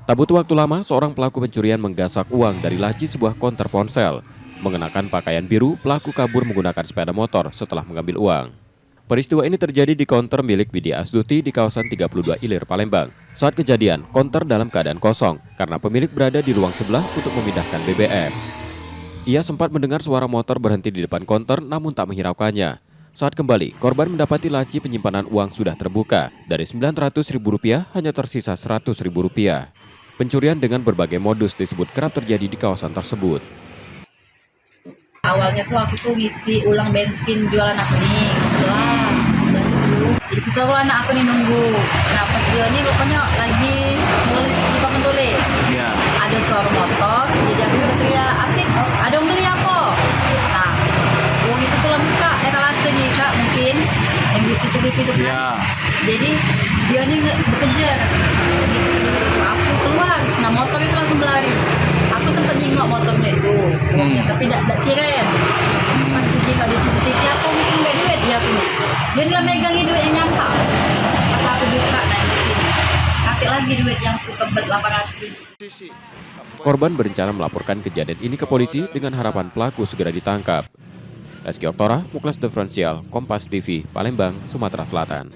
Tak butuh waktu lama, seorang pelaku pencurian menggasak uang dari laci sebuah konter ponsel. Mengenakan pakaian biru, pelaku kabur menggunakan sepeda motor setelah mengambil uang. Peristiwa ini terjadi di konter milik Widya Astuti di kawasan 32 Ilir, Palembang. Saat kejadian, konter dalam keadaan kosong karena pemilik berada di ruang sebelah untuk memindahkan BBM. Ia sempat mendengar suara motor berhenti di depan konter namun tak menghiraukannya. Saat kembali, korban mendapati laci penyimpanan uang sudah terbuka. Dari Rp900.000 hanya tersisa Rp100.000. Pencurian dengan berbagai modus disebut kerap terjadi di kawasan tersebut. Awalnya tuh aku tuh ngisi ulang bensin jualan aku nih sebelah situ. Jadi suruh anak aku nih nunggu. Nah pas dia nih rupanya lagi nulis lupa menulis. Ya. Ada suara motor, jadi aku berteriak, "Apik, ada yang beli apa?" Nah, uang itu tuh muka etalase nih kak mungkin yang di CCTV itu kan. Ya. Jadi dia nih bekejar. Gitu aku keluar. Nah motor itu langsung berlari. Aku sempat nengok motornya itu, uangnya, tapi tidak cirem. Pas nengok di CCTV, aku mungkin nggak duit dia punya. Dia nih megangin duit yang nyampah. Pas aku buka, nah di sini, kakek lagi duit yang aku kebet 800.000. Korban berencana melaporkan kejadian ini ke polisi dengan harapan pelaku segera ditangkap. Reski Oktora, Muklas Diferensial, Kompas TV, Palembang, Sumatera Selatan.